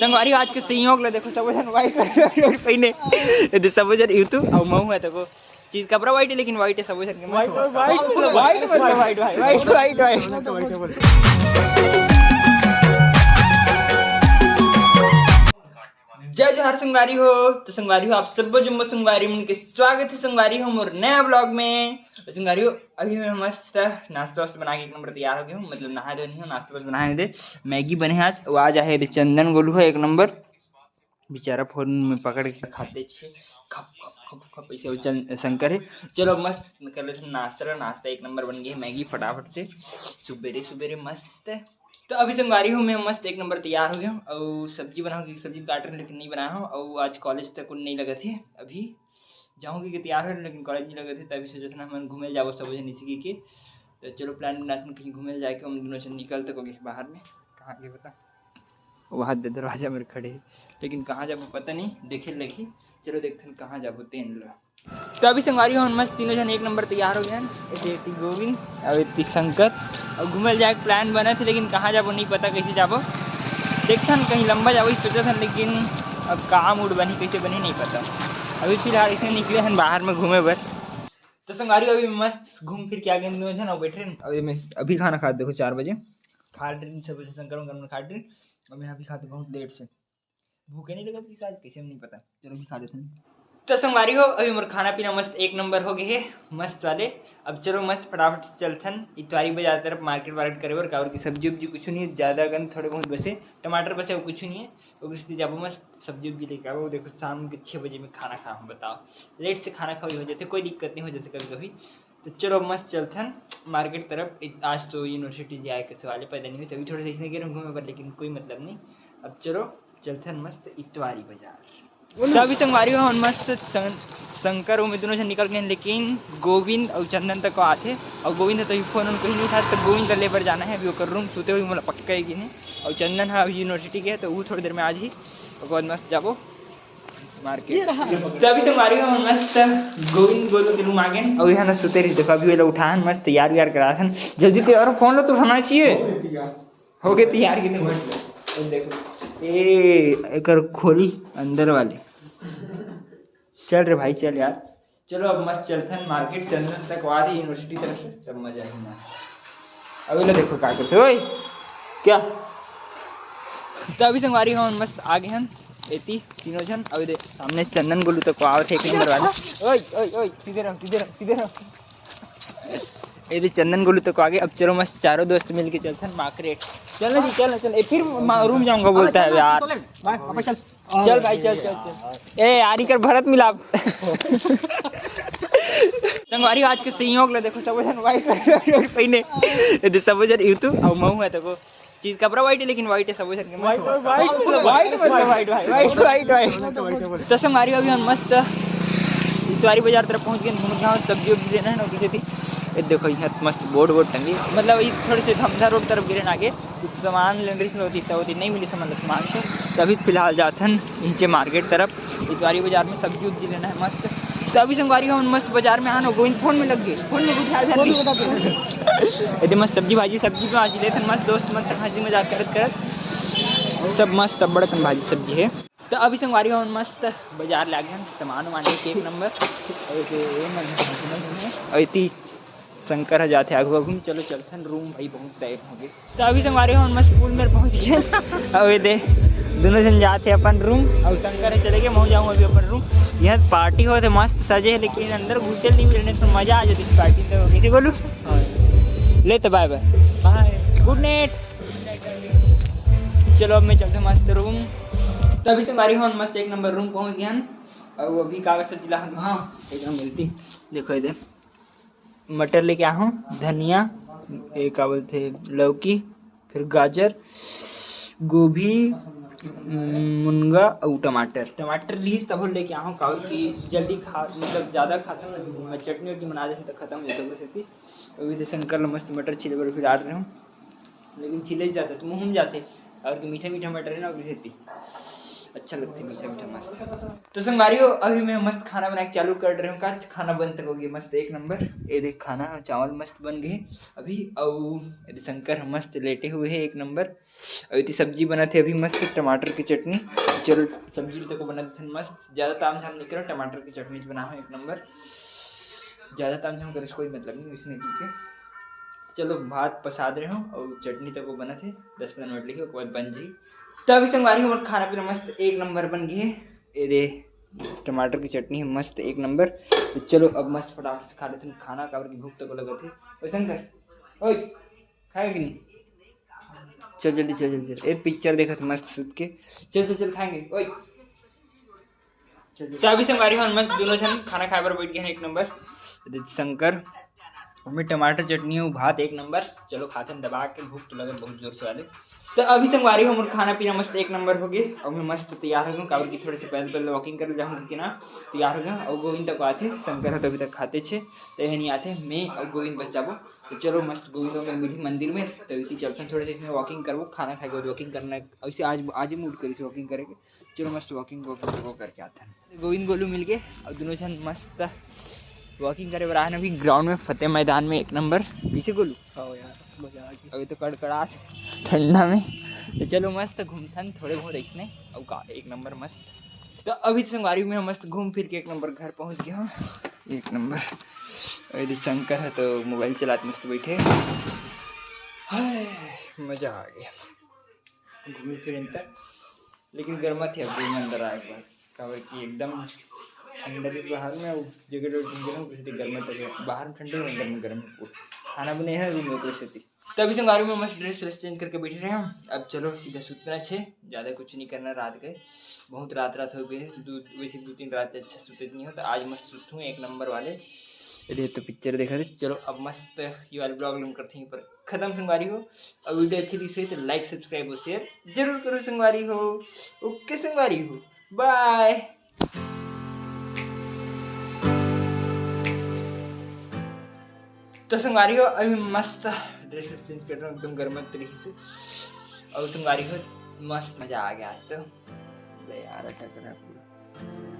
संगवारी आज के संयोग ले देखो सब जन व्हाइट पहने ये सब जन यूट्यूब और महू है देखो चीज कपड़ा व्हाइट है लेकिन व्हाइट है सब जन के व्हाइट जय जोहार संगवारी हो। तो संगवारी हो आप सब जम्मो संगवारी मन के स्वागत है संगवारी हो मोर नया ब्लॉग में। संगवारी हो अभी मैं मस्त नाश्ता वास्ता बना के एक नंबर तैयार हो गया हूँ, मतलब नहा धो नहीं हूँ, नाश्ता बस बनाए दे। मैगी बने आज वो आज आए थे चंदन गोलू है एक नंबर बेचारा फोन में पकड़ के खाते छे खप खप खप खप ऐसे शंकर है। चलो मस्त कर लेते नाश्ता एक नंबर बन गया मैगी फटाफट से सुबेरे सुबेरे मस्त। तो अभी संगवारी हूँ मैं मस्त एक नंबर तैयार हो गया हूँ और सब्जी बनाऊँगी, सब्जी काट रही लेकिन नहीं बनाया हूँ और आज कॉलेज तक नहीं लगे थे। अभी जाऊँगी कि तैयार हो लेकिन कॉलेज नहीं लगे थे तभी सोचा था हम घूमे जाओ सब इसी के। तो चलो प्लान बनाते कहीं घूमे जाके हम दोनों से निकलते होंगे बाहर में। कहाँ के पता वहाँ दरवाजा में खड़े लेकिन कहाँ जाबो पता नहीं देखे लगी। चलो देखते हैं कहाँ जाबो तेन लो। तो अभी संगवारी हो मस्त तीनों जन एक नंबर तैयार हो गए हैं गोविंद और शंकर और घूमे जाए प्लान बना थे लेकिन कहाँ जाबो नहीं पता कैसे जाबो। देखते हैं कहीं लंबा जाबो सोचा था लेकिन अब कहाँ मूड बनी कैसे बनी नहीं पता। अभी फिलहाल इसमें निकले हैं बाहर में घूमे पर। तो संगवारी अभी मस्त घूम फिर के आ गए दोनों जन और बैठे अभी मैं अभी खाना खा देखो 4 बजे खा रहे सब शंकर खा रहे और मैं अभी खाते बहुत लेट से भूखे नहीं लगा थी शायद कैसे नहीं पता। चलो भी खा लेते हैं। तो संगवारी हो अभी मोर खाना पीना मस्त एक नंबर हो गए है मस्त वाले। अब चलो मस्त फटाफट से चलथन इतवारी बाजार तरफ मार्केट वार्केट करे और कावर की सब्जी उब्जी कुछ नहीं है ज़्यादा गन थोड़े बहुत बसे टमाटर बसे वो कुछ नहीं है उससे जाबो मस्त सब्जी उब्जी लेके आओ। देखो शाम के 6 बजे में खाना खाऊँ बताओ लेट से खाना खाओ हो जाते कोई दिक्कत नहीं हो जैसे कभी कभी। तो चलो मस्त चलथन मार्केट तरफ। आज तो यूनिवर्सिटी जाए कैसे वाले पैदा नहीं हुए सभी थोड़े से इसने गिर घूमे पर लेकिन कोई मतलब नहीं। अब चलो चलथन मस्त इतवारी बाजार। तो अभी संगवारी हो मस्त शंकर में दोनों से निकल गए लेकिन गोविंद और चंदन तक आते और गोविंद है तो फोन कहीं नहीं उठा तो गोविंद का लेबर जाना है अभी वो कर रूम सोते हुए मतलब पक्का है कि नहीं। और चंदन है अभी यूनिवर्सिटी के है तो वो थोड़ी देर में आज ही उसके बाद मस्त जाबो मार्केट। तो अभी संगवारी हो मस्त गोविंद गोलू के रूम आ गए और यहाँ सुते रही देखो अभी वो उठा मस्त तैयार व्यार करा जल्दी तैयार फोन लो तो उठाना चाहिए हो गए तैयार कितने देखो एक खोली अंदर वाले चल रे भाई चल यार। चलो अब मस्त चलते हैं मार्केट चंदन तक वहाँ थी यूनिवर्सिटी तरफ से तब मजा है मस्त। अभी लो देखो क्या करते ओए क्या। तो अभी संगवारी हम मस्त आगे हैं एती तीनों जन अभी देख सामने से चंदन गोलू तक आवे थे एक नंबर वाले ओए ओए ओए सीधे रहो ये चंदन गोलू तक आगे। अब चलो मस्त चारों दोस्त मिलके चलते हैं मार्केट। चल जी चल फिर रूम जाऊंगा बोलता है यार चल भाई चल ए यारी कर भरत मिलाप। संगवारी आज के संयोग ले देखो सब जन व्हाइट पहने ये सब जन यूट्यूब और महू है देखो चीज कपड़ा व्हाइट है लेकिन व्हाइट है सब जन के व्हाइट। तो संगवारी अभी हम मस्त इतवारी बाजार तरफ पहुंच गए सब्जी उब्जी लेना है ना किसी थी। देखो यहाँ मस्त बोर्ड टंगी मतलब ये थोड़े से धमधा रोड तरफ गिरे आगे कुछ सामान लेने में होती नहीं मिली सामान से तभी फिलहाल जाते हैं नीचे मार्केट तरफ इतवारी बाजार में सब्जी उब्जी लेना है मस्त। तो अभी संगवारी हम मस्त बाजार में आना गोविंद फोन में लग गए फोन में कुछ मस्त सब्जी भाजी भाजी लेते मस्त दोस्त मस्त हंसी मजाक करत सब मस्त बड़कन भाजी सब्जी है। तो अभी संगवारी हम मस्त बाजार ला गए सामान वामान के एक नंबर और इतनी शंकर जाते आगू आगू चलो चलते हैं रूम भाई बहुत टाइम हो गए। तो अभी संगवारी हम मस्त स्कूल में पहुंच गए और दे दोनों जन जाते अपन रूम और शंकर चले गए मैं जाऊँ अभी अपन रूम। यहाँ पार्टी हो तो मस्त सजे है लेकिन अंदर घुसे नहीं मिलने तो मजा आ जाती इस पार्टी तो किसी बोलूँ ले तो bye bye bye good night. चलो अब मैं चलते मस्त रूम। तो अभी संगवारी हम मस्त एक नंबर रूम पहुँच गए और वो अभी कागज से जिला हाँ एकदम मिलती देखो इधर मटर लेके आया हूँ धनिया क्या बोलते लौकी फिर गाजर गोभी मुनगा और टमाटर लीज तब लेके आया हूँ काव की जल्दी खा मतलब ज़्यादा खाता हूँ मैं चटनी वटनी बना देती तो खत्म हो जाता वैसे अभी तो शंकर मस्त मटर छिले पर फिर आ रहे हूँ लेकिन छिले जाते तो मुँह जाते और मीठा मीठा मटर है ना वैसे अच्छा लगता है मीठा मीठा मस्त। तो संगवारियों अभी मैं मस्त खाना बना के चालू कर रही हूँ का खाना बन तक हो गया मस्त एक नंबर। ये देख खाना चावल मस्त बन गए अभी। और शंकर मस्त लेटे हुए हैं एक नंबर। अभी सब्जी बना थे अभी मस्त टमाटर की चटनी। चलो सब्जी तक बना थे मस्त, ज़्यादा ताम झाम नहीं करो, टमाटर की चटनी बना एक नंबर। ज़्यादा ताम झाम करे कोई मतलब नहीं उसने ठीक है। चलो भात पसाद रहे हूँ और चटनी तक वो बना थे 10-15 मिनट लिखे उसके बाद बन जी। तो अभी संगवारी हमारा खाना पीना मस्त एक नंबर बन गई है। ये दे टमाटर की चटनी मस्त एक नंबर। तो चलो अब मस्त फटाफट से खा लेते हैं खाना, काबर की भूख तक लगे थे। ओए शंकर ओए खाएगा कि नहीं? चल जल्दी चल जल्दी चल, एक पिक्चर देखा था मस्त सुत के। चल चल चल खाएंगे ओए। तो अभी संगवारी हम मस्त दोनों जन खाना खाए पर बैठ गए हैं एक नंबर। शंकर में टमाटर चटनी हो भात एक नंबर। चलो खाते हैं दबा के, भूख तो लगे बहुत जोर से वाले। तो अभी संगवारी हम खाना पीना मस्त एक नंबर हो गए और मैं मस्त तैयार हो गया काबर की थोड़े से पहले वॉकिंग कर जाऊँ कि ना तैयार हो गया। और गोविंद तक आते शंकर तो अभी तक खाते छे तो यह नहीं आते, मैं और गोविंद बस जाबो। तो चलो मस्त गोविंद में मिली मंदिर में तो इतनी चलते हैं थोड़े से इसमें वॉकिंग करबो, खाना खाएगा वॉकिंग करना ऐसे आज ही मूड करी वॉकिंग करेंगे। चलो मस्त वॉकिंग वो करके आते हैं। गोविंद गोलू मिल गए और दोनों जन मस्त वॉकिंग करे बराबर अभी ग्राउंड में फतेह मैदान में एक नंबर पीछे गोलू। हाँ यार मजा आ गई अभी तो कड़कड़ाहट ठंडा में। तो चलो मस्त घूमथन थोड़े बहुत ऐसने और का एक नंबर मस्त। तो अभी संगवारी में मस्त घूम फिर के एक नंबर घर पहुंच गया हूँ एक नंबर। यदि शंकर है तो मोबाइल चलाते मस्त बैठे। मजा आ गया घूम फिर तक, लेकिन गर्मा थी अब में अंदर आए बार काबर की एकदम ठंडा भी बाहर में उस जगह गर्म तक बाहर में ठंडे अंदर में गर्म खाना बने है रूम में कैसे थी। तभी संगवारी में मस्त ड्रेस चेंज करके बैठे रहे हम। अब चलो सीधा सुतना छे, ज़्यादा कुछ नहीं करना रात गए बहुत रात हो गए वैसे 2-3 रात अच्छा सुते नहीं हो। तो आज मस्त सुतूँ एक नंबर वाले। ये तो पिक्चर देखा थे। चलो अब मस्त ये वाले ब्लॉग करते हैं पर खत्म संगवारी हो। अब वीडियो अच्छी लगी तो लाइक सब्सक्राइब और शेयर जरूर करो संगवारी हो। ओके संगवारी हो बाय। तो संगवारी हो अभी मस्त ड्रेस चेंज कर रहा हूँ एकदम गर्म तरीके से। और संगवारी हो मस्त मजा आ गया आज तो यार अटक रहा पूरा।